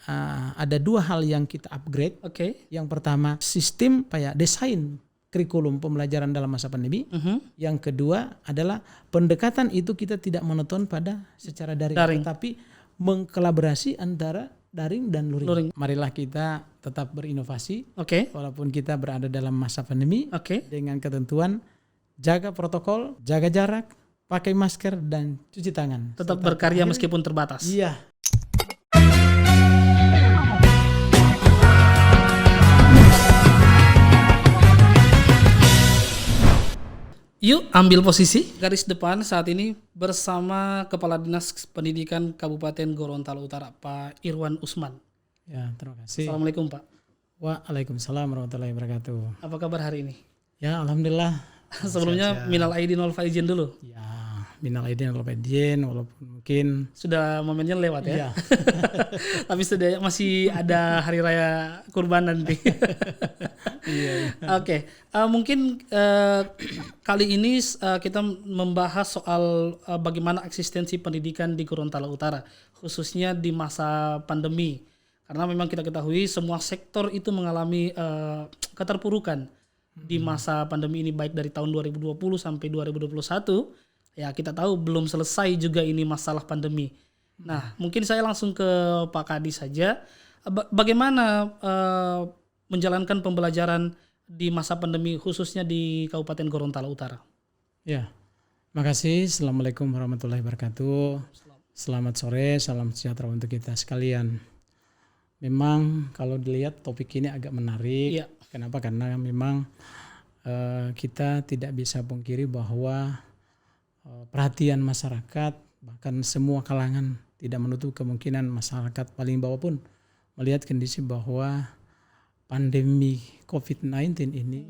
ada dua hal yang kita upgrade. Oke. Yang pertama sistem desain kurikulum pembelajaran dalam masa pandemi. Yang kedua adalah pendekatan itu kita tidak monoton pada secara daring. Tetapi mengkolaborasi antara daring dan luring. Marilah kita tetap berinovasi. Walaupun kita berada dalam masa pandemi. Dengan ketentuan jaga protokol, jaga jarak, pakai masker dan cuci tangan. Tetap berkarya meskipun terbatas. Iya. Yuk ambil posisi garis depan saat ini bersama Kepala Dinas Pendidikan Kabupaten Gorontalo Utara, Pak Irwan Usman. Ya, terima kasih. Assalamualaikum Pak. Waalaikumsalam warahmatullahi wabarakatuh. Apa kabar hari ini? Ya, alhamdulillah. Sebelumnya minal aidin wal faizin dulu. Ya, minal aidin wal faizin, walaupun mungkin sudah momennya lewat ya. Iya. Tapi masih ada hari raya kurban nanti. Iya. Oke. Mungkin kali ini kita membahas soal bagaimana eksistensi pendidikan di Gorontalo Utara, khususnya di masa pandemi. Karena memang kita ketahui semua sektor itu mengalami keterpurukan di masa pandemi ini, baik dari tahun 2020 sampai 2021. Ya, kita tahu belum selesai juga ini masalah pandemi. Nah, mungkin saya langsung ke Pak Kadi saja. Bagaimana menjalankan pembelajaran di masa pandemi khususnya di Kabupaten Gorontalo Utara? Ya, makasih. Assalamualaikum warahmatullahi wabarakatuh. Selamat sore, salam sejahtera untuk kita sekalian. Memang kalau dilihat topik ini agak menarik. Ya. Kenapa? Karena memang kita tidak bisa pungkiri bahwa perhatian masyarakat, bahkan semua kalangan, tidak menutup kemungkinan masyarakat paling bawah pun melihat kondisi bahwa pandemi COVID-19 ini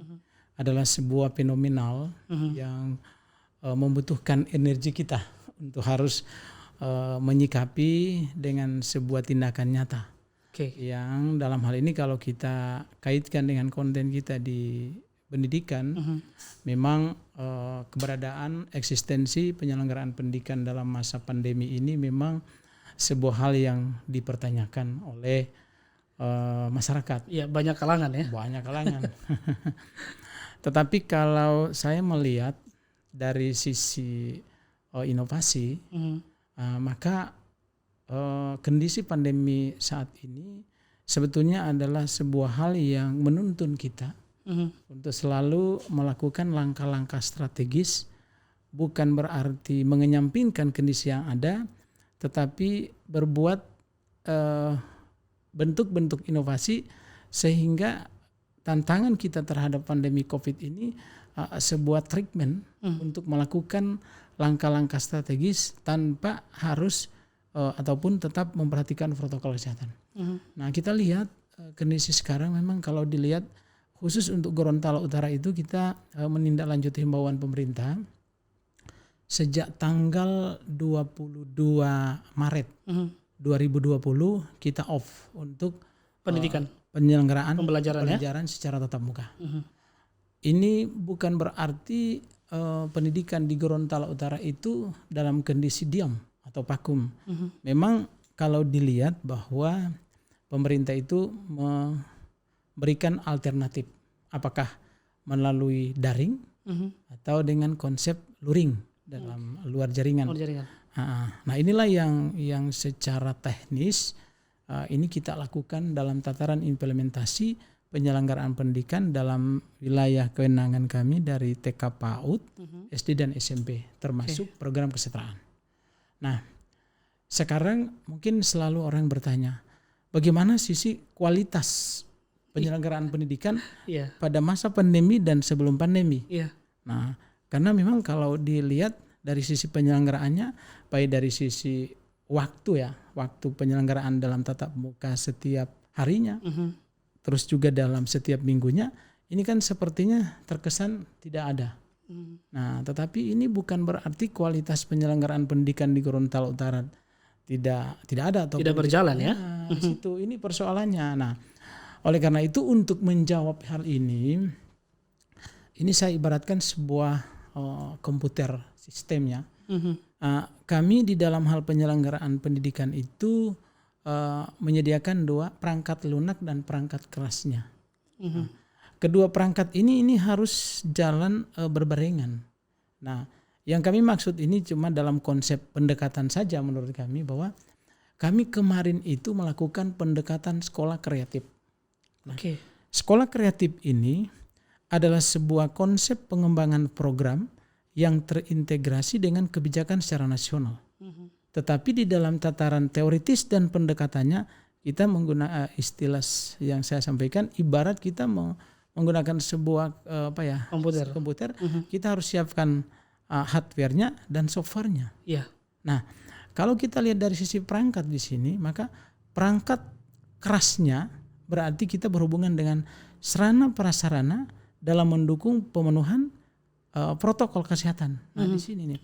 adalah sebuah fenomenal yang membutuhkan energi kita untuk harus menyikapi dengan sebuah tindakan nyata. Yang dalam hal ini kalau kita kaitkan dengan konten kita di pendidikan, memang keberadaan eksistensi penyelenggaraan pendidikan dalam masa pandemi ini memang sebuah hal yang dipertanyakan oleh masyarakat. Ya, banyak kalangan ya. Banyak kalangan. Tetapi kalau saya melihat dari sisi inovasi, maka kondisi pandemi saat ini sebetulnya adalah sebuah hal yang menuntun kita untuk selalu melakukan langkah-langkah strategis, bukan berarti mengenyampingkan kondisi yang ada, tetapi berbuat bentuk-bentuk inovasi sehingga tantangan kita terhadap pandemi COVID ini sebuah treatment untuk melakukan langkah-langkah strategis tanpa harus ataupun tetap memperhatikan protokol kesehatan. Nah, kita lihat kondisi sekarang memang kalau dilihat khusus untuk Gorontalo Utara itu kita menindaklanjuti himbauan pemerintah sejak tanggal 22 Maret 2020 kita off untuk pendidikan, penyelenggaraan pembelajaran secara tatap muka. Ini bukan berarti pendidikan di Gorontalo Utara itu dalam kondisi diam atau vakum. Memang kalau dilihat bahwa pemerintah itu memberikan alternatif, apakah melalui daring atau dengan konsep luring dalam luar jaringan. Nah, inilah yang secara teknis ini kita lakukan dalam tataran implementasi penyelenggaraan pendidikan dalam wilayah kewenangan kami dari TK PAUD, SD dan SMP, termasuk program kesetaraan. Nah, sekarang mungkin selalu orang bertanya, bagaimana sisi kualitas penyelenggaraan pendidikan pada masa pandemi dan sebelum pandemi? Nah, karena memang kalau dilihat dari sisi penyelenggaraannya, baik dari sisi waktu waktu penyelenggaraan dalam tatap muka setiap harinya, terus juga dalam setiap minggunya, ini kan sepertinya terkesan tidak ada. Nah, tetapi ini bukan berarti kualitas penyelenggaraan pendidikan di Gorontalo Utara tidak ada atau tidak berjalan ya. Di situ ini persoalannya. Nah, oleh karena itu untuk menjawab hal ini saya ibaratkan sebuah komputer sistemnya. Kami di dalam hal penyelenggaraan pendidikan itu menyediakan 2 perangkat lunak dan perangkat kerasnya. Kedua perangkat ini harus jalan berbarengan. Nah, yang kami maksud ini cuma dalam konsep pendekatan saja menurut kami, bahwa kami kemarin itu melakukan pendekatan sekolah kreatif. Nah, sekolah kreatif ini adalah sebuah konsep pengembangan program yang terintegrasi dengan kebijakan secara nasional. Tetapi di dalam tataran teoritis dan pendekatannya, kita menggunakan istilah yang saya sampaikan, ibarat kita menggunakan sebuah komputer. Kita harus siapkan hardware-nya dan software-nya. Nah, kalau kita lihat dari sisi perangkat di sini, maka perangkat kerasnya berarti kita berhubungan dengan sarana prasarana dalam mendukung pemenuhan protokol kesehatan. Nah, di sini nih.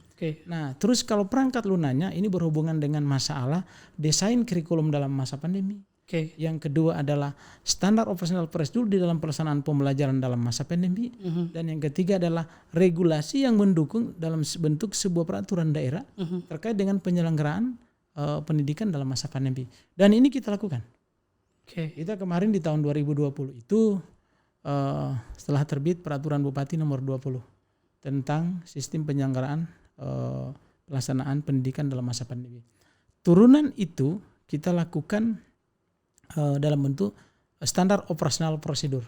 Nah, terus kalau perangkat lunanya ini berhubungan dengan masalah desain kurikulum dalam masa pandemi. Yang kedua adalah standar operasional prosedur di dalam pelaksanaan pembelajaran dalam masa pandemi. Dan yang ketiga adalah regulasi yang mendukung dalam bentuk sebuah peraturan daerah terkait dengan penyelenggaraan pendidikan dalam masa pandemi. Dan ini kita lakukan. Kita kemarin di tahun 2020 itu setelah terbit peraturan Bupati nomor 20 tentang sistem penyelenggaraan pelaksanaan pendidikan dalam masa pandemi. Turunan itu kita lakukan dalam bentuk standar operasional prosedur.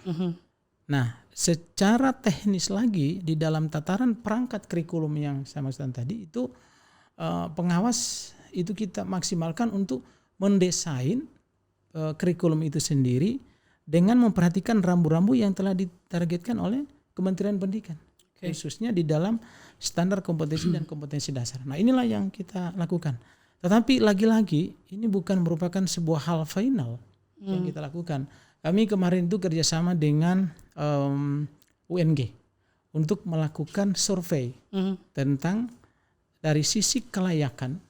Nah, secara teknis lagi di dalam tataran perangkat kurikulum yang saya maksudkan tadi itu pengawas itu kita maksimalkan untuk mendesain kurikulum itu sendiri dengan memperhatikan rambu-rambu yang telah ditargetkan oleh Kementerian Pendidikan, khususnya di dalam standar kompetensi dan kompetensi dasar. Nah, inilah yang kita lakukan. Tetapi lagi-lagi ini bukan merupakan sebuah hal final yang kita lakukan. Kami kemarin itu kerjasama dengan UNG untuk melakukan survei tentang dari sisi kelayakan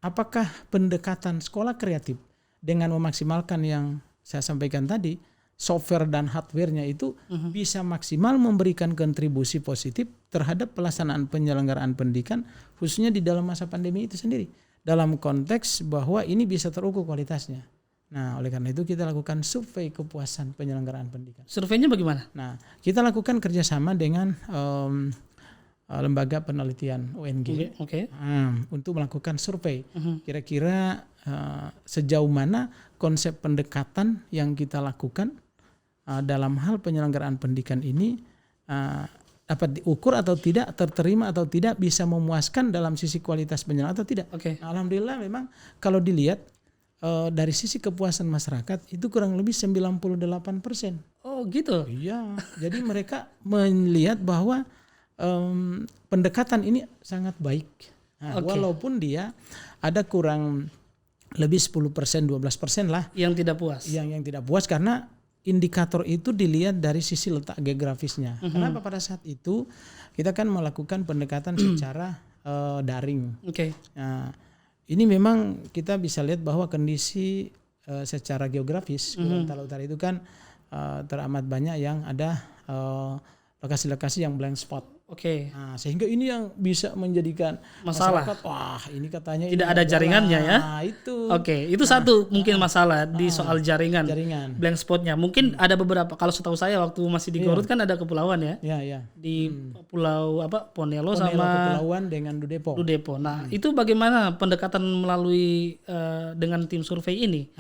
apakah pendekatan sekolah kreatif dengan memaksimalkan yang saya sampaikan tadi, software dan hardware-nya itu bisa maksimal memberikan kontribusi positif terhadap pelaksanaan penyelenggaraan pendidikan khususnya di dalam masa pandemi itu sendiri. Dalam konteks bahwa ini bisa terukur kualitasnya. Nah, oleh karena itu kita lakukan survei kepuasan penyelenggaraan pendidikan. Surveinya bagaimana? Nah, kita lakukan kerjasama dengan lembaga penelitian UNG untuk melakukan survei. Kira-kira sejauh mana konsep pendekatan yang kita lakukan dalam hal penyelenggaraan pendidikan ini dapat diukur atau tidak, terterima atau tidak, bisa memuaskan dalam sisi kualitas penyelenggaraan atau tidak. Nah, alhamdulillah memang kalau dilihat dari sisi kepuasan masyarakat itu kurang lebih 98%. Oh gitu? Iya, jadi mereka melihat bahwa pendekatan ini sangat baik. Nah, walaupun dia ada kurang lebih 10%, 12% lah. Yang tidak puas? Yang tidak puas karena indikator itu dilihat dari sisi letak geografisnya. Kenapa pada saat itu kita kan melakukan pendekatan secara daring. Nah, ini memang kita bisa lihat bahwa kondisi secara geografis Gorontalo Utara itu kan teramat banyak yang ada lokasi-lokasi yang blank spot. Nah, sehingga ini yang bisa menjadikan masalah. Masyarakat, wah ini katanya tidak ada jaringannya ya. Nah, itu. Itu satu mungkin masalah di soal jaringan. Blank spotnya. Mungkin ada beberapa. Kalau setahu saya waktu masih di Garut kan ada kepulauan ya. Di Pulau Ponelo sama Kepulauan dengan Dudepo. Nah, itu bagaimana pendekatan melalui dengan tim survei ini?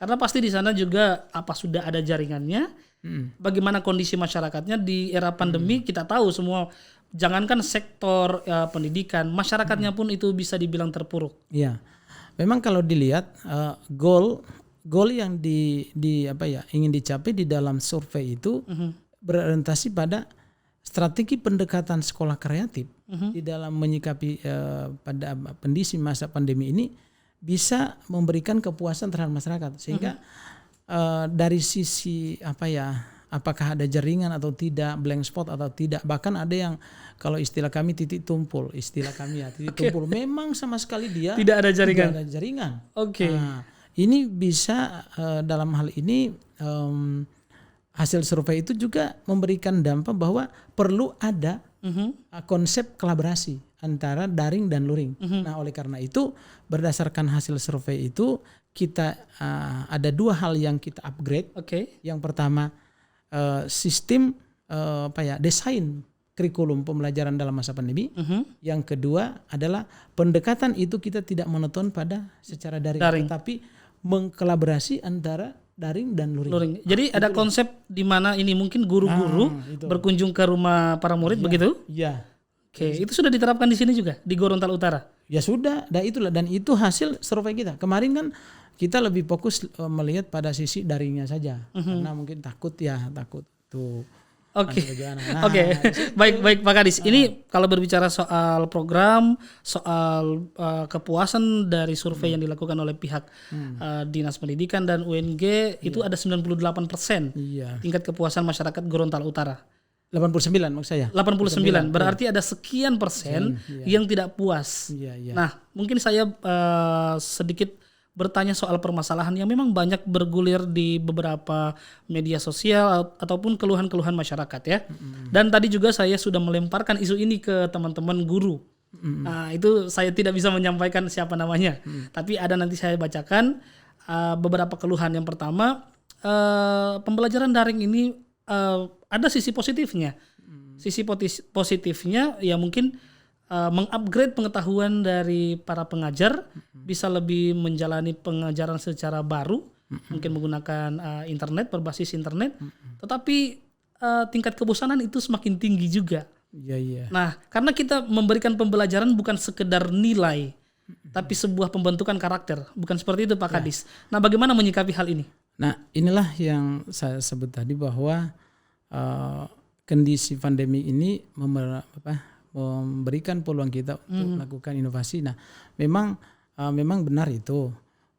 Karena pasti di sana juga apa sudah ada jaringannya. Bagaimana kondisi masyarakatnya di era pandemi, kita tahu semua, jangankan sektor pendidikan, masyarakatnya pun itu bisa dibilang terpuruk. Iya, memang kalau dilihat goal yang ingin dicapai di dalam survei itu berorientasi pada strategi pendekatan sekolah kreatif di dalam menyikapi pada kondisi masa pandemi ini bisa memberikan kepuasan terhadap masyarakat, sehingga dari sisi apakah ada jaringan atau tidak, blank spot atau tidak, bahkan ada yang kalau istilah kami titik tumpul, tumpul, memang sama sekali dia tidak ada jaringan. Nah, ini bisa dalam hal ini hasil survei itu juga memberikan dampak bahwa perlu ada konsep kolaborasi antara daring dan luring. Nah, oleh karena itu berdasarkan hasil survei itu kita ada 2 hal yang kita upgrade. Yang pertama sistem desain kurikulum pembelajaran dalam masa pandemi. Yang kedua adalah pendekatan itu kita tidak monoton pada secara daring. Tapi mengkolaborasi antara daring dan luring. Jadi ada konsep di mana ini mungkin guru-guru berkunjung ke rumah para murid begitu? Iya. Itu sudah diterapkan di sini juga di Gorontalo Utara. Ya sudah, dan itu hasil survei kita. Kemarin kan kita lebih fokus melihat pada sisi daringnya saja, karena mungkin takut tuh. Baik Pak Kadis. Ini kalau berbicara soal program, soal kepuasan dari survei yang dilakukan oleh pihak Dinas Pendidikan dan UNG itu ada 98% tingkat kepuasan masyarakat Gorontalo Utara. 89 maksud saya. 89 berarti ada sekian persen yang tidak puas. Nah, mungkin saya sedikit bertanya soal permasalahan yang memang banyak bergulir di beberapa media sosial ataupun keluhan-keluhan masyarakat ya. Dan tadi juga saya sudah melemparkan isu ini ke teman-teman guru. Nah, itu saya tidak bisa menyampaikan siapa namanya. Tapi ada nanti saya bacakan beberapa keluhan. Yang pertama, pembelajaran daring ini ada sisi positifnya. Sisi positifnya ya mungkin mengupgrade pengetahuan dari para pengajar, bisa lebih menjalani pengajaran secara baru, mungkin menggunakan internet, berbasis internet. Tetapi tingkat kebosanan itu semakin tinggi juga. Nah, karena kita memberikan pembelajaran bukan sekedar nilai, tapi sebuah pembentukan karakter. Bukan seperti itu Pak Kadis. Nah, bagaimana menyikapi hal ini? Nah, inilah yang saya sebut tadi bahwa kondisi pandemi ini memberikan peluang kita untuk melakukan inovasi. Nah, memang benar itu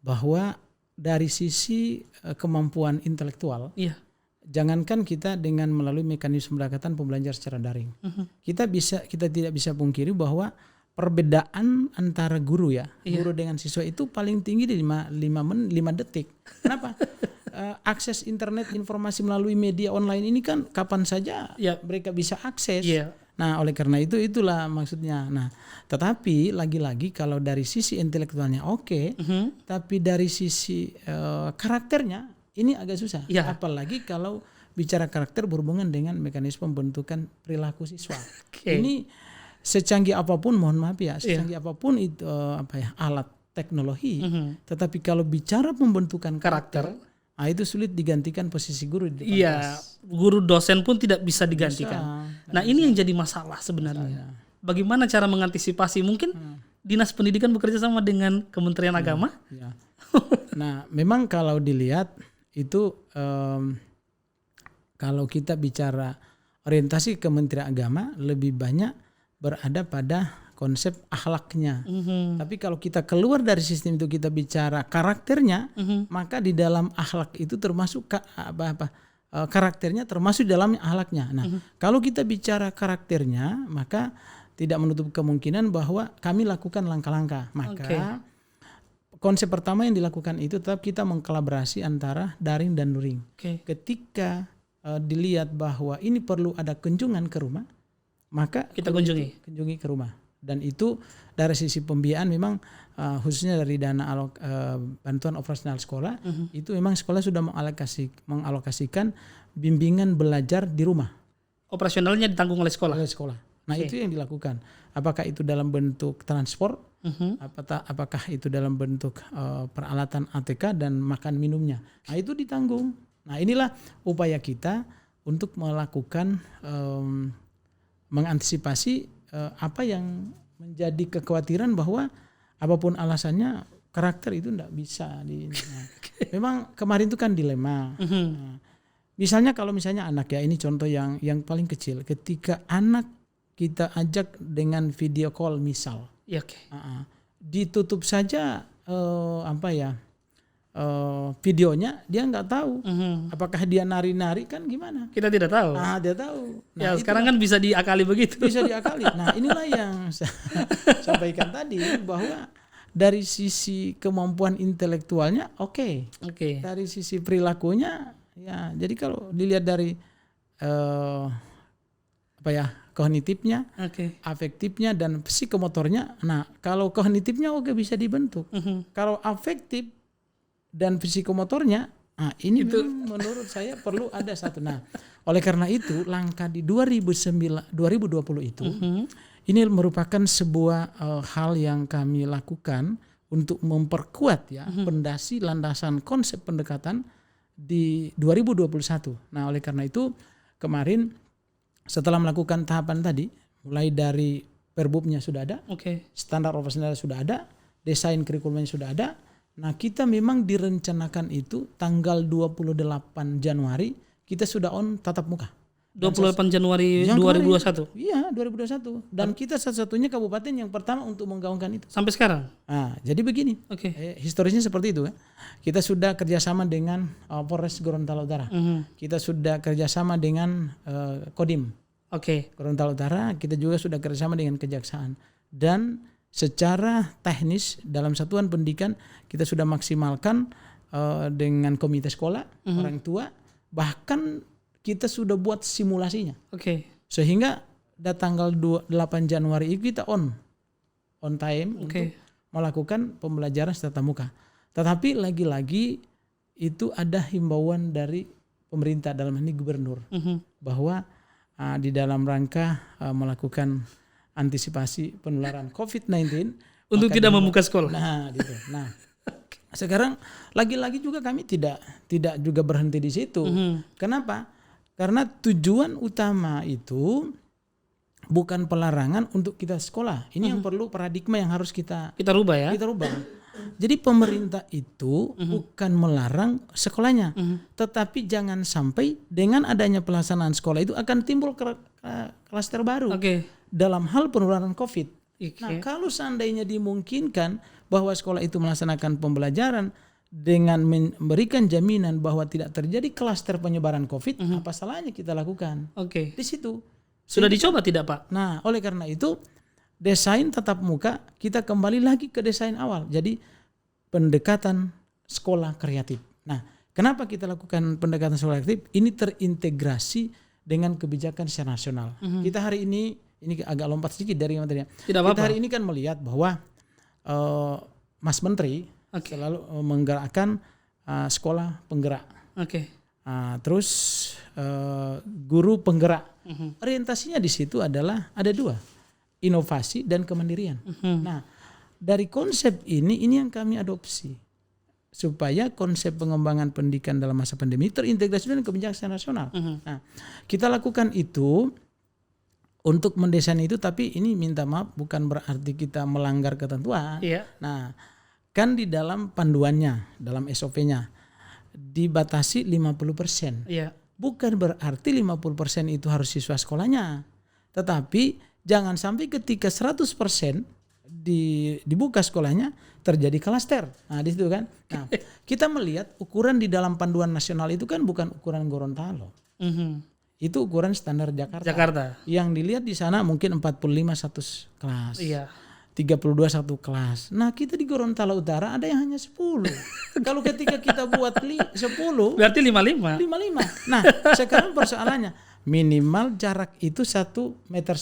bahwa dari sisi kemampuan intelektual, jangankan kita dengan melalui mekanisme pendekatan pembelajaran secara daring, kita tidak bisa pungkiri bahwa perbedaan antara guru guru dengan siswa itu paling tinggi di 5 detik. Kenapa? Akses internet, informasi melalui media online ini kan kapan saja mereka bisa akses. Nah, oleh karena itulah maksudnya. Nah, tetapi lagi-lagi kalau dari sisi intelektualnya tapi dari sisi karakternya ini agak susah. Apalagi kalau bicara karakter berhubungan dengan mekanisme pembentukan perilaku siswa. Ini secanggih apapun, mohon maaf secanggih apapun itu alat teknologi, tetapi kalau bicara pembentukan karakter, itu sulit digantikan posisi guru di depan kelas. Guru dosen pun tidak bisa digantikan. Ini yang jadi masalah sebenarnya. Bagaimana cara mengantisipasi? Mungkin Dinas Pendidikan bekerja sama dengan Kementerian Agama? Nah, memang kalau dilihat itu kalau kita bicara orientasi Kementerian Agama lebih banyak berada pada konsep akhlaknya. Tapi kalau kita keluar dari sistem itu, kita bicara karakternya, maka di dalam akhlak itu termasuk karakternya termasuk di dalam akhlaknya. Nah, kalau kita bicara karakternya, maka tidak menutup kemungkinan bahwa kami lakukan langkah-langkah. Maka konsep pertama yang dilakukan itu tetap kita mengkolaborasi antara daring dan luring. Ketika dilihat bahwa ini perlu ada kunjungan ke rumah, maka kita kunjungi ke rumah. Dan itu dari sisi pembiayaan memang khususnya dari dana bantuan operasional sekolah, itu memang sekolah sudah mengalokasikan bimbingan belajar di rumah. Operasionalnya ditanggung oleh sekolah. Nah, itu yang dilakukan. Apakah itu dalam bentuk transport, apakah itu dalam bentuk peralatan ATK dan makan minumnya. Nah, itu ditanggung. Nah, inilah upaya kita untuk melakukan mengantisipasi apa yang menjadi kekhawatiran bahwa apapun alasannya karakter itu tidak bisa memang kemarin itu kan dilema. Misalnya kalau anak ini contoh yang paling kecil, ketika anak kita ajak dengan video call misal, ditutup saja videonya, dia nggak tahu apakah dia nari-nari kan gimana, kita tidak tahu. Dia tahu. Nah, sekarang kan bisa diakali begitu. Bisa diakali. Nah, inilah yang saya sampaikan tadi bahwa dari sisi kemampuan intelektualnya dari sisi perilakunya jadi kalau dilihat dari kognitifnya, Oke. afektifnya, dan psikomotornya. Nah, kalau kognitifnya oke bisa dibentuk. Kalau afektif dan psikomotornya, nah ini memang menurut saya perlu ada satu. Nah, oleh karena itu langkah di 2020 itu ini merupakan sebuah hal yang kami lakukan untuk memperkuat ya pondasi landasan konsep pendekatan di 2021. Nah, oleh karena itu kemarin setelah melakukan tahapan tadi, mulai dari perbubnya sudah ada, standar operasional sudah ada, desain kurikulumnya sudah ada. Nah, kita memang direncanakan itu tanggal 28 Januari kita sudah on tatap muka. 28 Januari 2021. Iya, 2021. Dan kita satu-satunya kabupaten yang pertama untuk menggaungkan itu. Sampai sekarang. Nah, jadi begini. Historisnya seperti itu kan. Kita sudah kerjasama dengan Polres Gorontalo Utara. Kita sudah kerjasama dengan Kodim. Gorontalo Utara. Kita juga sudah kerjasama dengan Kejaksaan. Dan secara teknis dalam satuan pendidikan kita sudah maksimalkan dengan komite sekolah, orang tua, bahkan kita sudah buat simulasinya. Sehingga tanggal 8 Januari itu kita on time untuk melakukan pembelajaran tatap muka. Tetapi lagi-lagi itu ada himbauan dari pemerintah, dalam hal ini gubernur, bahwa di dalam rangka melakukan antisipasi penularan COVID-19 untuk tidak membuka sekolah. Nah, gitu. Nah, sekarang lagi-lagi juga kami tidak juga berhenti di situ. Kenapa? Karena tujuan utama itu bukan pelarangan untuk kita sekolah. Ini yang perlu paradigma yang harus kita rubah ya. Kita rubah. Jadi pemerintah itu bukan melarang sekolahnya, tetapi jangan sampai dengan adanya pelaksanaan sekolah itu akan timbul klaster baru dalam hal penularan COVID. Nah, kalau seandainya dimungkinkan bahwa sekolah itu melaksanakan pembelajaran dengan memberikan jaminan bahwa tidak terjadi klaster penyebaran COVID, apa salahnya kita lakukan? Di situ. Sudah dicoba tidak, Pak? Nah, oleh karena itu desain tatap muka kita kembali lagi ke desain awal. Jadi pendekatan sekolah kreatif. Nah, kenapa kita lakukan pendekatan sekolah kreatif? Ini terintegrasi dengan kebijakan secara nasional. Kita hari ini agak lompat sedikit dari materinya. Kita hari ini kan melihat bahwa Mas Menteri selalu menggerakkan sekolah penggerak. Terus guru penggerak. Orientasinya di situ adalah ada dua, inovasi dan kemandirian. Nah, dari konsep ini yang kami adopsi supaya konsep pengembangan pendidikan dalam masa pandemi terintegrasi dengan kebijakan nasional. Nah, kita lakukan itu untuk mendesain itu, tapi ini minta maaf bukan berarti kita melanggar ketentuan. Nah, kan di dalam panduannya, dalam SOP-nya dibatasi 50%. Bukan berarti 50% itu harus siswa sekolahnya. Tetapi jangan sampai ketika 100% dibuka sekolahnya terjadi klaster. Nah, di situ kan. Nah, kita melihat ukuran di dalam panduan nasional itu kan bukan ukuran Gorontalo. Itu ukuran standar Jakarta. Yang dilihat di sana mungkin 45 satu kelas. 32 satu kelas. Nah, kita di Gorontalo Utara ada yang hanya 10. Kalau ketika kita buat 10 berarti 55. Nah, sekarang persoalannya minimal jarak itu 1,5 meter.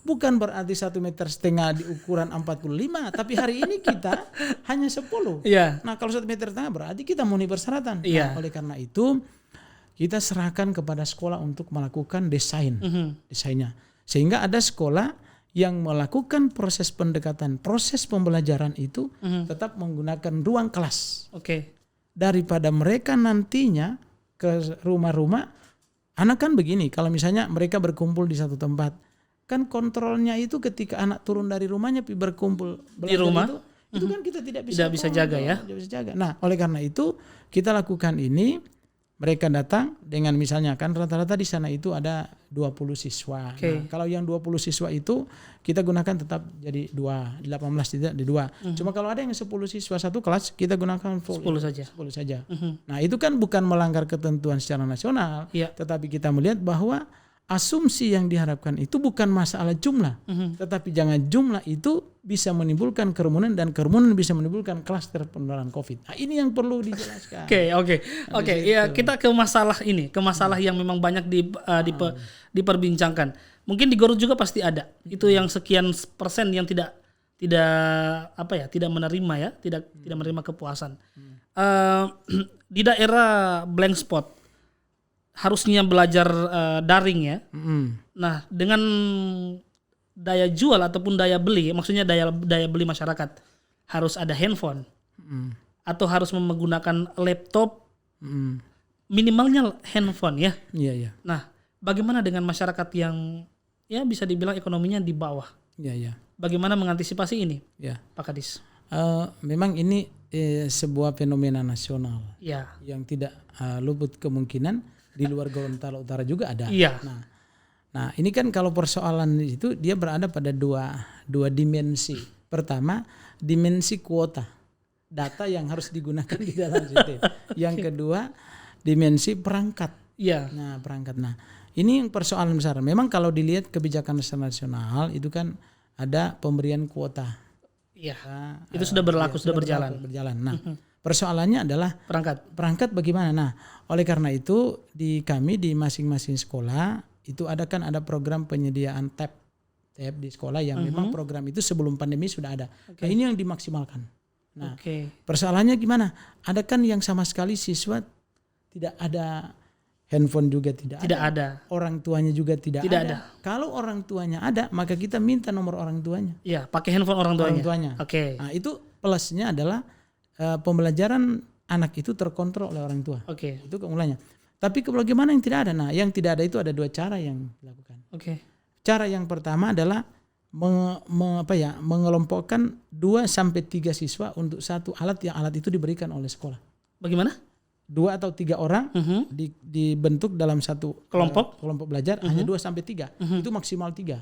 Bukan berarti 1,5 meter di ukuran 45, tapi hari ini kita hanya 10. Nah, kalau 1,5 meter berarti kita memenuhi persyaratan. Nah, oleh karena itu kita serahkan kepada sekolah untuk melakukan desainnya. Sehingga ada sekolah yang melakukan proses pendekatan, proses pembelajaran itu tetap menggunakan ruang kelas. Daripada mereka nantinya ke rumah-rumah, anak kan begini, kalau misalnya mereka berkumpul di satu tempat, kan kontrolnya itu ketika anak turun dari rumahnya berkumpul di rumah, itu kan kita tidak bisa jaga ya. Nah, oleh karena itu kita lakukan ini. Mereka datang dengan misalnya kan rata-rata di sana itu ada 20 siswa. Nah, kalau yang 20 siswa itu kita gunakan tetap jadi 18 tidak di 2. Cuma kalau ada yang 10 siswa satu kelas kita gunakan 10 saja. Nah, itu kan bukan melanggar ketentuan secara nasional, tetapi kita melihat bahwa asumsi yang diharapkan itu bukan masalah jumlah, tetapi jangan jumlah itu bisa menimbulkan kerumunan dan kerumunan bisa menimbulkan klaster penularan COVID. Nah, ini yang perlu dijelaskan. Oke. Ya, kita ke masalah ini, ke masalah yang memang banyak diperbincangkan. Mungkin di Garut juga pasti ada. Itu yang sekian persen yang tidak menerima ya, tidak menerima kepuasan. Di daerah blank spot harusnya belajar daring ya. Nah, dengan daya jual ataupun daya beli, maksudnya daya beli masyarakat harus ada handphone atau harus menggunakan laptop, minimalnya handphone ya. Iya. Nah, bagaimana dengan masyarakat yang ya bisa dibilang ekonominya di bawah? Iya. Bagaimana mengantisipasi ini, Ya. Pak Kadis? Memang ini sebuah fenomena nasional yang tidak luput kemungkinan di luar Gorontalo Utara juga ada. Iya. Nah, ini kan kalau persoalan itu dia berada pada dua dimensi. Pertama, dimensi kuota data yang harus digunakan di dalam sistem. Yang kedua, dimensi perangkat. Iya. Nah, perangkat. Nah, ini yang persoalan besar. Memang kalau dilihat kebijakan nasional itu kan ada pemberian kuota. Iya. Itu sudah berlaku, sudah berjalan. Nah, persoalannya adalah perangkat bagaimana. Nah, oleh karena itu di masing-masing sekolah itu ada program penyediaan tab di sekolah yang memang program itu sebelum pandemi sudah ada. Nah, ini yang dimaksimalkan. Nah, persoalannya gimana? Ada kan yang sama sekali siswa tidak ada handphone juga tidak ada. Orang tuanya juga tidak ada. Kalau orang tuanya ada, maka kita minta nomor orang tuanya. Iya, pakai handphone orang tuanya. Oke. Nah, itu plusnya adalah pembelajaran anak itu terkontrol oleh orang tua. Oke. Itu keunggulannya. Tapi bagaimana yang tidak ada? Nah, yang tidak ada itu ada dua cara yang dilakukan. Oke. Cara yang pertama adalah mengelompokkan 2 sampai 3 siswa untuk satu alat yang alat itu diberikan oleh sekolah. Bagaimana? 2 atau 3 orang dibentuk dalam satu kelompok belajar hanya 2 sampai 3. Itu maksimal 3.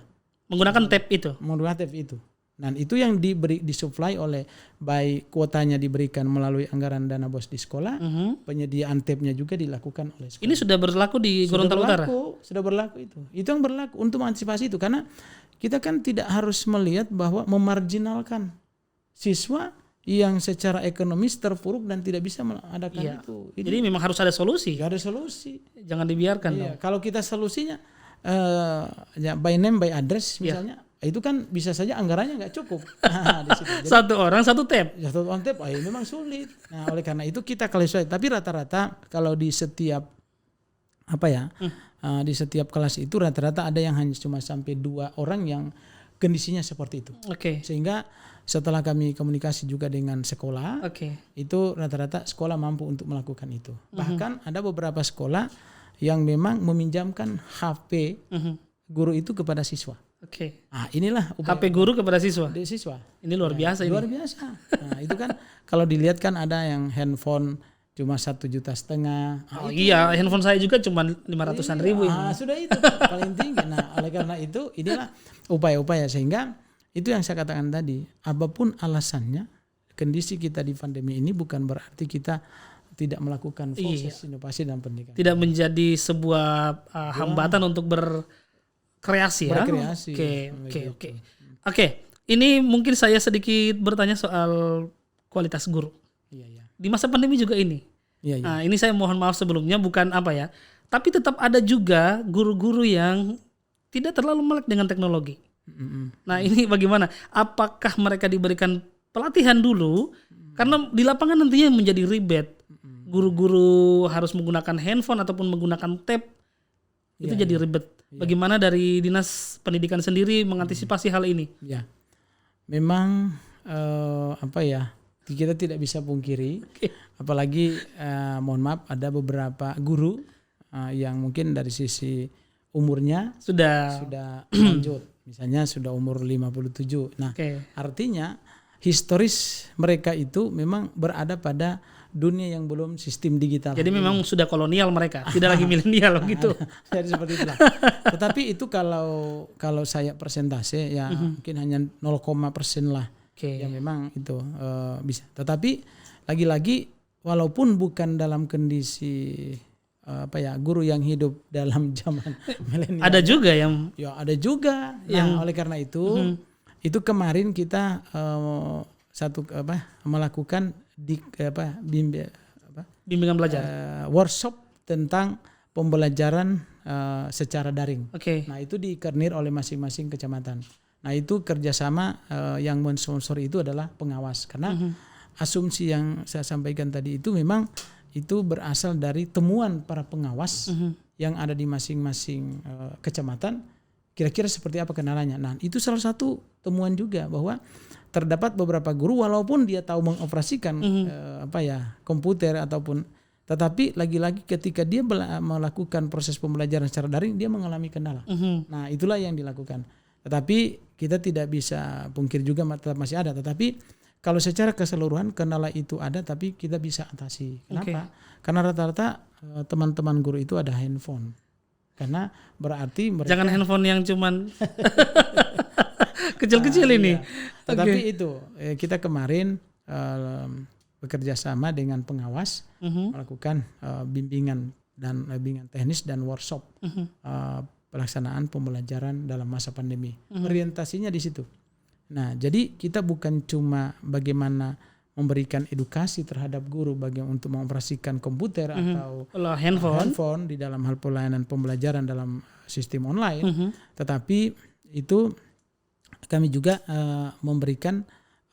Menggunakan tab itu. Dan itu yang disuplai oleh baik kuotanya diberikan melalui anggaran dana BOS di sekolah, penyediaan tabnya juga dilakukan oleh sekolah. Ini sudah berlaku di Gorontalo Utara? Sudah berlaku itu. Itu yang berlaku untuk mengantisipasi itu karena kita kan tidak harus melihat bahwa memarginalkan siswa yang secara ekonomis terpuruk dan tidak bisa mengadakan itu. Jadi memang harus ada solusi. Ada solusi. Jangan dibiarkan dong. Kalau kita solusinya by name by address misalnya, itu kan bisa saja anggarannya nggak cukup. Di situ. Jadi, satu orang satu tab. Memang sulit. Nah, oleh karena itu kita klasifikasi. Tapi rata-rata kalau di setiap di setiap kelas itu rata-rata ada yang hanya cuma sampai 2 orang yang kondisinya seperti itu. Sehingga setelah kami komunikasi juga dengan sekolah, itu rata-rata sekolah mampu untuk melakukan itu. Bahkan ada beberapa sekolah yang memang meminjamkan HP guru itu kepada siswa. Nah, inilah HP guru kepada siswa. Ini luar biasa. Luar biasa. Nah, itu kan kalau dilihat kan ada yang handphone cuma 1,5 juta. Handphone saya juga cuma 500-an ribu. Sudah itu paling tinggi. Nah, oleh karena itu inilah upaya-upaya sehingga itu yang saya katakan tadi, apapun alasannya, kondisi kita di pandemi ini bukan berarti kita tidak melakukan proses inovasi dan pendidikan. Tidak menjadi sebuah hambatan untuk berkreasi ya. Oke. Ini mungkin saya sedikit bertanya soal kualitas guru. Di masa pandemi juga ini. Nah, ini saya mohon maaf sebelumnya bukan tapi tetap ada juga guru-guru yang tidak terlalu melek dengan teknologi. Nah, ini bagaimana? Apakah mereka diberikan pelatihan dulu? Karena di lapangan nantinya menjadi ribet. Guru-guru harus menggunakan handphone ataupun menggunakan tab. Itu jadi ribet. Bagaimana dari Dinas Pendidikan sendiri mengantisipasi hal ini? Memang kita tidak bisa pungkiri, apalagi mohon maaf ada beberapa guru yang mungkin dari sisi umurnya sudah lanjut, misalnya sudah umur 57. Nah, artinya historis mereka itu memang berada pada dunia yang belum sistem digital. Jadi memang sudah kolonial mereka, tidak lagi milenial gitu. Jadi seperti itulah. Tetapi itu kalau saya persentase mungkin hanya 0,% lah. Yang memang itu bisa. Tetapi lagi-lagi walaupun bukan dalam kondisi guru yang hidup dalam zaman milenial. Ada juga yang Ya ada juga. Nah, oleh karena itu kemarin kita melakukan bimbingan belajar. Workshop tentang pembelajaran secara daring. Oke. Nah itu dikoordinir oleh masing-masing kecamatan. Nah itu kerjasama yang mensponsor itu adalah pengawas, karena asumsi yang saya sampaikan tadi itu memang itu berasal dari temuan para pengawas yang ada di masing-masing kecamatan. Kira-kira seperti apa kenalannya. Nah itu salah satu temuan juga bahwa terdapat beberapa guru walaupun dia tahu mengoperasikan komputer ataupun, tetapi lagi-lagi ketika dia melakukan proses pembelajaran secara daring dia mengalami kendala. Nah itulah yang dilakukan. Tetapi kita tidak bisa pungkir juga tetap masih ada. Tetapi kalau secara keseluruhan kendala itu ada, tapi kita bisa atasi. Kenapa? Karena rata-rata teman-teman guru itu ada handphone. Karena berarti mereka jangan handphone yang cuman kecil-kecil ini. Iya. Tetapi itu kita kemarin bekerja sama dengan pengawas melakukan bimbingan teknis dan workshop pelaksanaan pembelajaran dalam masa pandemi. Orientasinya di situ. Nah, jadi kita bukan cuma bagaimana memberikan edukasi terhadap guru untuk mengoperasikan komputer atau handphone di dalam hal pelayanan pembelajaran dalam sistem online, tetapi itu kami juga memberikan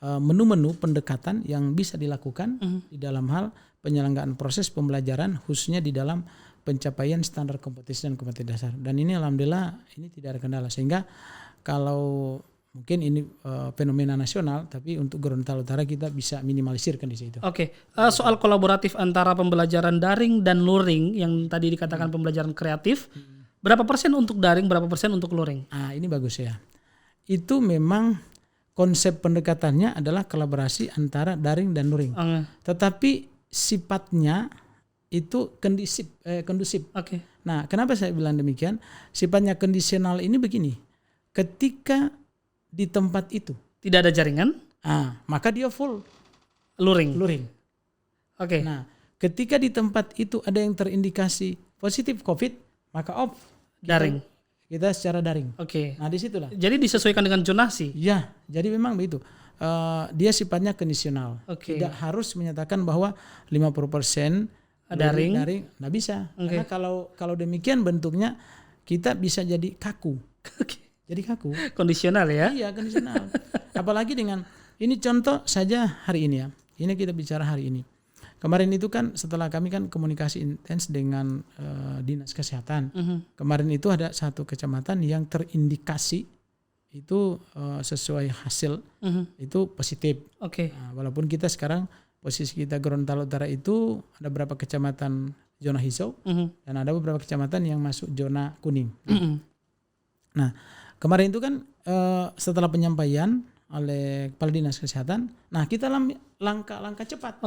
menu-menu pendekatan yang bisa dilakukan di dalam hal penyelenggaraan proses pembelajaran, khususnya di dalam pencapaian standar kompetisi dan kompetisi dasar. Dan ini alhamdulillah ini tidak ada kendala, sehingga kalau mungkin ini fenomena nasional, tapi untuk Gorontalo Utara kita bisa minimalisirkan di situ. Oke. Soal kolaboratif antara pembelajaran daring dan luring yang tadi dikatakan pembelajaran kreatif, berapa persen untuk daring, berapa persen untuk luring? Ini bagus ya. Itu memang konsep pendekatannya adalah kolaborasi antara daring dan luring. Tetapi sifatnya itu kondusif. Oke. Nah, kenapa saya bilang demikian? Sifatnya kondisional ini begini. Ketika di tempat itu tidak ada jaringan, maka dia full luring. Oke. Nah, ketika di tempat itu ada yang terindikasi positif COVID, maka off. Daring. Kita secara daring. Oke. Nah, disitulah. Jadi disesuaikan dengan zonasi. Ya, jadi memang begitu. Dia sifatnya kondisional. Oke. Tidak harus menyatakan bahwa 50% daring, nggak bisa. Karena kalau demikian bentuknya kita bisa jadi kaku. Jadi kaku. Kondisional ya? Iya, kondisional. Apalagi dengan ini contoh saja hari ini ya. Ini kita bicara hari ini. Kemarin itu kan setelah kami kan komunikasi intens dengan Dinas Kesehatan. Kemarin itu ada satu kecamatan yang terindikasi itu sesuai hasil itu positif. Oke. Nah, walaupun kita sekarang posisi kita Gorontalo Utara itu ada beberapa kecamatan zona hijau dan ada beberapa kecamatan yang masuk zona kuning. Nah, kemarin itu kan setelah penyampaian oleh Kepala Dinas Kesehatan, nah kita langkah-langkah cepat.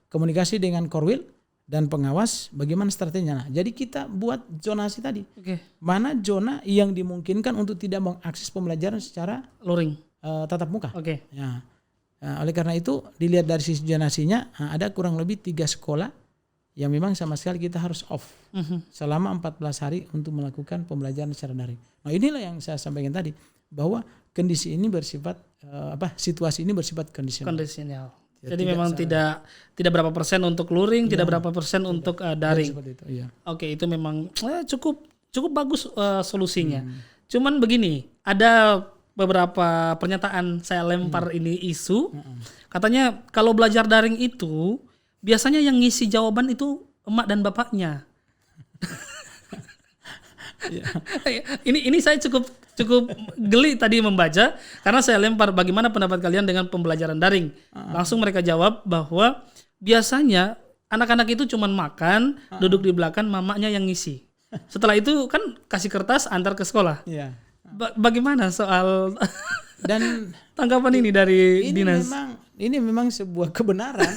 Komunikasi dengan Korwil dan pengawas bagaimana strateginya. Nah, jadi kita buat zonasi tadi. Mana zona yang dimungkinkan untuk tidak mengakses pembelajaran secara luring, tatap muka. Ya. Nah, oleh karena itu dilihat dari sisi zonasinya, ada kurang lebih 3 sekolah yang memang sama sekali kita harus off selama 14 hari untuk melakukan pembelajaran secara daring. Nah, inilah yang saya sampaikan tadi bahwa kondisi ini bersifat situasi ini bersifat kondisional. Jadi memang tidak berapa persen untuk luring, tidak berapa persen untuk daring. Seperti itu, iya. Oke, itu memang cukup bagus solusinya. Cuman begini, ada beberapa pernyataan saya lempar ini isu. Katanya kalau belajar daring itu biasanya yang ngisi jawaban itu emak dan bapaknya. Ini saya cukup geli tadi membaca karena saya lempar bagaimana pendapat kalian dengan pembelajaran daring. Langsung mereka jawab bahwa biasanya anak-anak itu cuman makan, duduk di belakang, mamanya yang ngisi. Setelah itu kan kasih kertas antar ke sekolah. Bagaimana soal dan tanggapan ini dari Dinas? Ini memang sebuah kebenaran.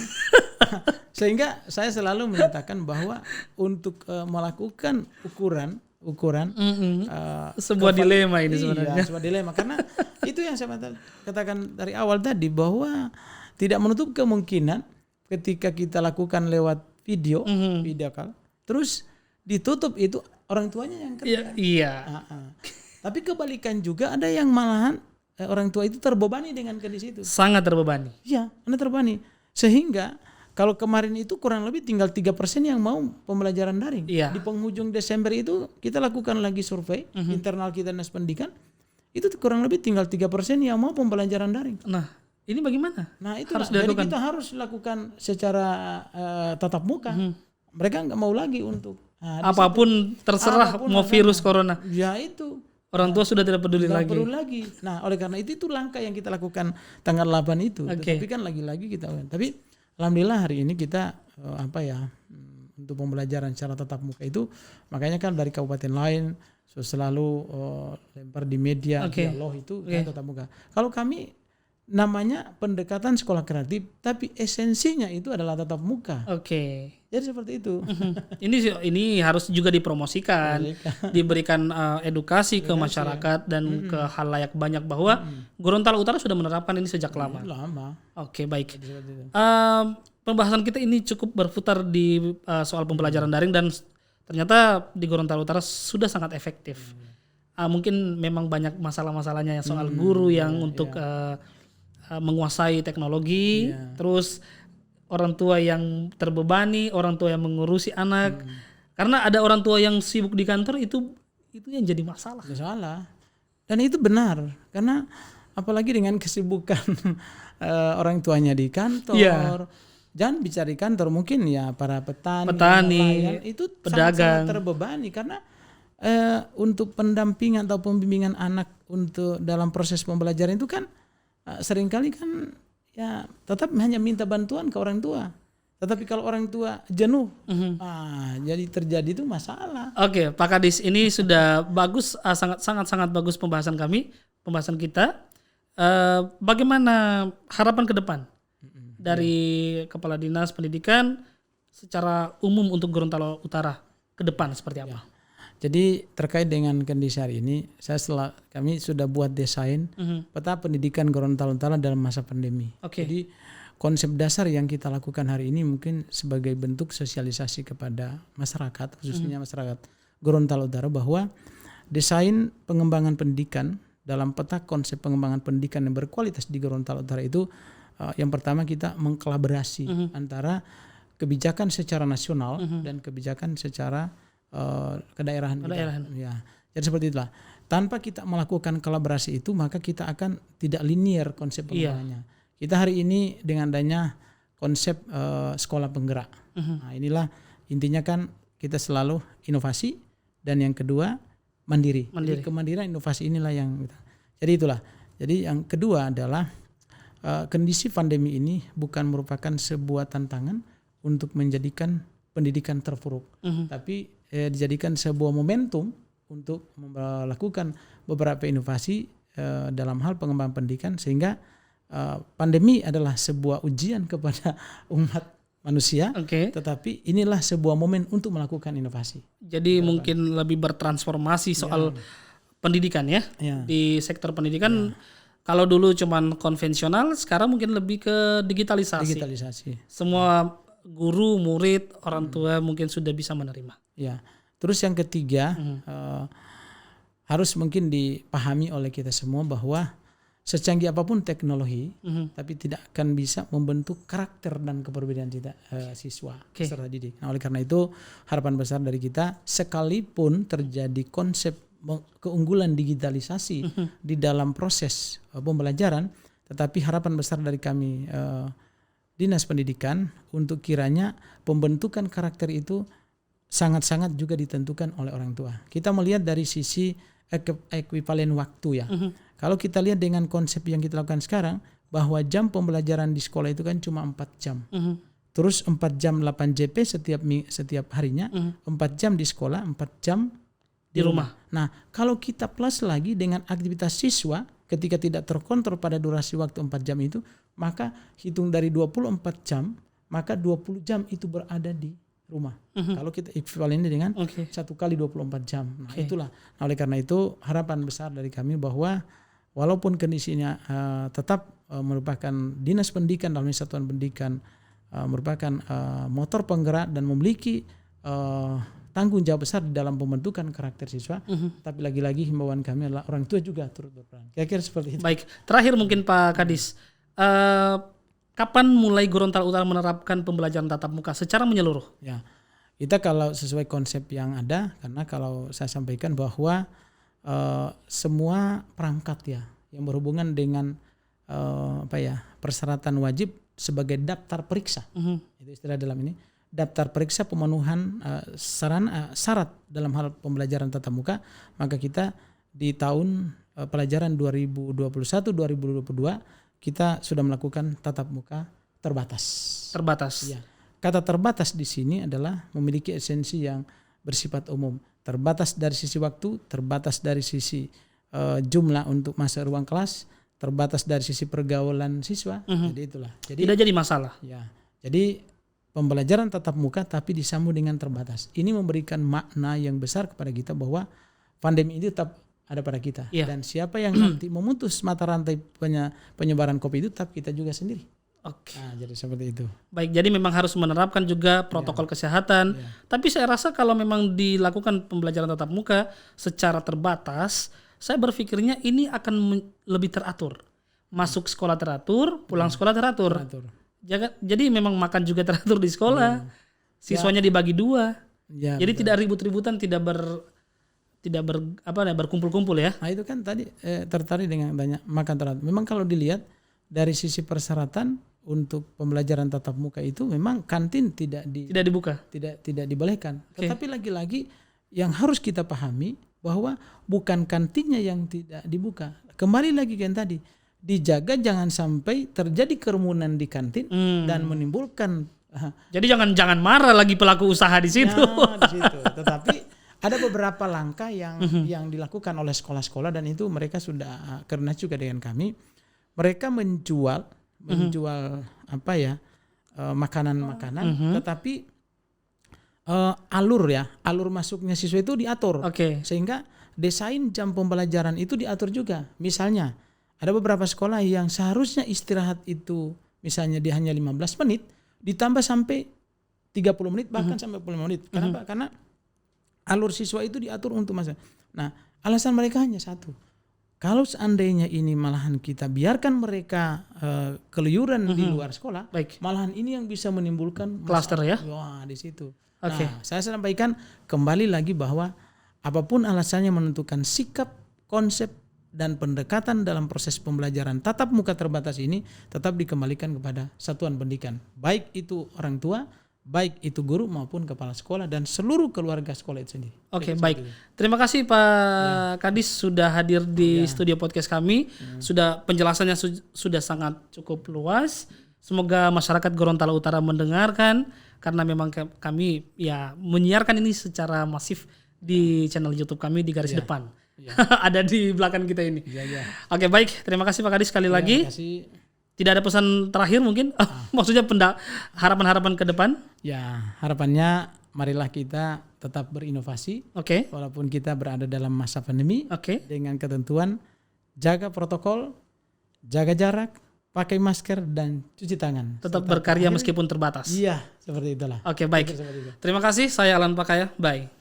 Sehingga saya selalu menyatakan bahwa untuk melakukan ukuran sebuah dilema ini sebenarnya. Sebuah dilema karena itu yang saya katakan dari awal tadi bahwa tidak menutup kemungkinan ketika kita lakukan lewat video call, terus ditutup itu orang tuanya yang kerja. Iya. Tapi kebalikan juga ada yang malahan orang tua itu terbebani dengan kondisi itu. Sangat terbebani. Iya, Anda terbebani. Sehingga kalau kemarin itu kurang lebih tinggal 3% yang mau pembelajaran daring. Iya. Di penghujung Desember itu kita lakukan lagi survei internal kita Dinas Pendidikan. Itu kurang lebih tinggal 3% yang mau pembelajaran daring. Nah, ini bagaimana? Nah, itu Harus jadi dilakukan. kita harus lakukan secara tatap muka. Mereka nggak mau lagi untuk Apapun terserah apapun mau agama. virus corona. Ya itu. Orang tua sudah tidak peduli Nggak lagi. perlu lagi. Nah, oleh karena itu langkah yang kita lakukan tanggal 8 itu. Oke. Tapi kan lagi-lagi kita. Tapi alhamdulillah hari ini kita untuk pembelajaran secara tatap muka itu, makanya kan dari kabupaten lain selalu lempar di media dialog itu tatap muka. Kalau kami namanya pendekatan sekolah kreatif, tapi esensinya itu adalah tatap muka. Oke. Jadi seperti itu. Ini harus juga dipromosikan, diberikan edukasi ke masyarakat dan ke halayak banyak bahwa Gorontalo Utara sudah menerapkan ini sejak lama. Lama. Oke, baik. Seperti itu. Pembahasan kita ini cukup berputar di soal pembelajaran daring dan ternyata di Gorontalo Utara sudah sangat efektif. Mungkin memang banyak masalah-masalahnya yang soal guru yang untuk menguasai teknologi, terus orang tua yang terbebani, orang tua yang mengurusi anak. Karena ada orang tua yang sibuk di kantor itu yang jadi masalah. Salah. Dan itu benar karena apalagi dengan kesibukan orang tuanya di kantor. Iya. Jangan bicara di kantor, mungkin ya para petani, nelayan, itu pedagang sangat terbebani karena untuk pendampingan atau pembimbingan anak untuk dalam proses pembelajaran itu kan seringkali kan ya tetap hanya minta bantuan ke orang tua. Tetapi kalau orang tua jenuh, jadi terjadi itu masalah. Oke, Pak Kadis, ini sudah bagus, sangat bagus pembahasan kita. Bagaimana harapan ke depan dari Kepala Dinas Pendidikan secara umum untuk Gorontalo Utara ke depan seperti apa? Jadi terkait dengan kondisi hari ini, kami sudah buat desain peta pendidikan Gorontalo Utara dalam masa pandemi. Oke. Jadi konsep dasar yang kita lakukan hari ini mungkin sebagai bentuk sosialisasi kepada masyarakat, khususnya masyarakat Gorontalo Utara, bahwa desain pengembangan pendidikan dalam peta konsep pengembangan pendidikan yang berkualitas di Gorontalo Utara itu yang pertama kita mengkolaborasi antara kebijakan secara nasional dan kebijakan secara kedaerahan. Ya. Jadi seperti itulah. Tanpa kita melakukan kolaborasi itu, maka kita akan tidak linear konsep pengembangannya. Kita hari ini dengan adanya konsep sekolah penggerak. Nah, inilah intinya kan kita selalu inovasi dan yang kedua mandiri. Jadi kemandirian inovasi inilah yang kita. Jadi itulah. Jadi yang kedua adalah kondisi pandemi ini bukan merupakan sebuah tantangan untuk menjadikan pendidikan terpuruk, tapi dijadikan sebuah momentum untuk melakukan beberapa inovasi dalam hal pengembangan pendidikan, sehingga pandemi adalah sebuah ujian kepada umat manusia, tetapi inilah sebuah momen untuk melakukan inovasi. Jadi mungkin lebih bertransformasi soal pendidikan ya. Di sektor pendidikan kalau dulu cuman konvensional, sekarang mungkin lebih ke digitalisasi. Semua guru, murid, orang tua mungkin sudah bisa menerima. Ya. Terus yang ketiga harus mungkin dipahami oleh kita semua bahwa secanggih apapun teknologi, tapi tidak akan bisa membentuk karakter dan kepribadian siswa peserta didik. Nah, oleh karena itu harapan besar dari kita, sekalipun terjadi konsep keunggulan digitalisasi di dalam proses pembelajaran, tetapi harapan besar dari kami Dinas Pendidikan untuk kiranya pembentukan karakter itu sangat-sangat juga ditentukan oleh orang tua. Kita melihat dari sisi ekuivalen waktu ya. Kalau kita lihat dengan konsep yang kita lakukan sekarang, bahwa jam pembelajaran di sekolah itu kan cuma 4 jam. Terus 4 jam 8 JP setiap harinya, 4 jam di sekolah, 4 jam di rumah. Nah, kalau kita plus lagi dengan aktivitas siswa ketika tidak terkontrol pada durasi waktu 4 jam itu, maka hitung dari 24 jam, maka 20 jam itu berada di rumah. Kalau kita ekuivalen dengan 1 kali 24 jam. Nah, itulah. Nah, oleh karena itu harapan besar dari kami bahwa walaupun kondisinya tetap merupakan Dinas Pendidikan dalam satuan pendidikan merupakan motor penggerak dan memiliki tanggung jawab besar di dalam pembentukan karakter siswa. Tapi lagi-lagi himbauan kami adalah orang tua juga turut berperan. Kira-kira seperti itu. Baik, terakhir mungkin Pak Kadis, kapan mulai Gorontalo Utara menerapkan pembelajaran tatap muka secara menyeluruh? Ya, kita kalau sesuai konsep yang ada, karena kalau saya sampaikan bahwa semua perangkat ya yang berhubungan dengan persyaratan wajib sebagai daftar periksa, itu istilah dalam ini, daftar periksa pemenuhan syarat dalam hal pembelajaran tatap muka, maka kita di tahun pelajaran 2021-2022 kita sudah melakukan tatap muka terbatas. Terbatas. Ya. Kata terbatas di sini adalah memiliki esensi yang bersifat umum. Terbatas dari sisi waktu, terbatas dari sisi jumlah untuk masuk ruang kelas, terbatas dari sisi pergaulan siswa. Jadi itulah. Jadi tidak jadi masalah. Ya. Jadi pembelajaran tatap muka tapi disambung dengan terbatas. Ini memberikan makna yang besar kepada kita bahwa pandemi ini tetap ada pada kita. Dan siapa yang nanti memutus mata rantai penyebaran COVID itu tetap kita juga sendiri. Oke. Nah, jadi seperti itu. Baik, jadi memang harus menerapkan juga protokol kesehatan. Tapi saya rasa kalau memang dilakukan pembelajaran tatap muka secara terbatas, saya berpikirnya ini akan lebih teratur. Masuk sekolah teratur, pulang sekolah teratur. Jadi memang makan juga teratur di sekolah. Siswanya dibagi 2. Jadi betul. Tidak ribut-ributan, tidak berkumpul-kumpul ya. Nah, itu kan tadi tertarik dengan banyak makan teratur. Memang kalau dilihat dari sisi persyaratan untuk pembelajaran tatap muka itu memang kantin tidak dibuka, tidak dibolehkan. Tetapi lagi-lagi yang harus kita pahami bahwa bukan kantinnya yang tidak dibuka. Kembali lagi ke yang tadi, dijaga jangan sampai terjadi kerumunan di kantin dan menimbulkan. Jadi jangan marah lagi pelaku usaha di situ. Ya, di situ. Tetapi ada beberapa langkah yang dilakukan oleh sekolah-sekolah dan itu mereka sudah karena juga dengan kami. Mereka menjual makanan-makanan, tetapi alur masuknya siswa itu diatur, sehingga desain jam pembelajaran itu diatur juga. Misalnya ada beberapa sekolah yang seharusnya istirahat itu misalnya dia hanya 15 menit, ditambah sampai 30 menit bahkan sampai 45 menit. Kenapa? Karena alur siswa itu diatur untuk masa. Nah, alasan mereka hanya satu. Kalau seandainya ini malahan kita biarkan mereka keluyuran di luar sekolah, malahan ini yang bisa menimbulkan klaster ya. Wah, di situ. Nah, saya sampaikan kembali lagi bahwa apapun alasannya menentukan sikap, konsep dan pendekatan dalam proses pembelajaran tatap muka terbatas ini tetap dikembalikan kepada satuan pendidikan, baik itu orang tua, baik itu guru maupun kepala sekolah dan seluruh keluarga sekolah itu sendiri. Oke, baik. Terima kasih Pak Kadis sudah hadir di studio podcast kami. Sudah penjelasannya sudah sangat cukup luas. Semoga masyarakat Gorontalo Utara mendengarkan karena memang kami menyiarkan ini secara masif di channel YouTube kami di garis depan. Ada di belakang kita ini. Oke, baik. Terima kasih Pak Kadis sekali lagi. Terima kasih. Tidak ada pesan terakhir mungkin? Maksudnya harapan-harapan ke depan? Ya, harapannya marilah kita tetap berinovasi. Walaupun kita berada dalam masa pandemi. Dengan ketentuan jaga protokol, jaga jarak, pakai masker dan cuci tangan. Tetap berkarya meskipun terbatas. Iya, seperti itulah. Oke, baik. Terima kasih. Saya Alan Pakaya. Bye.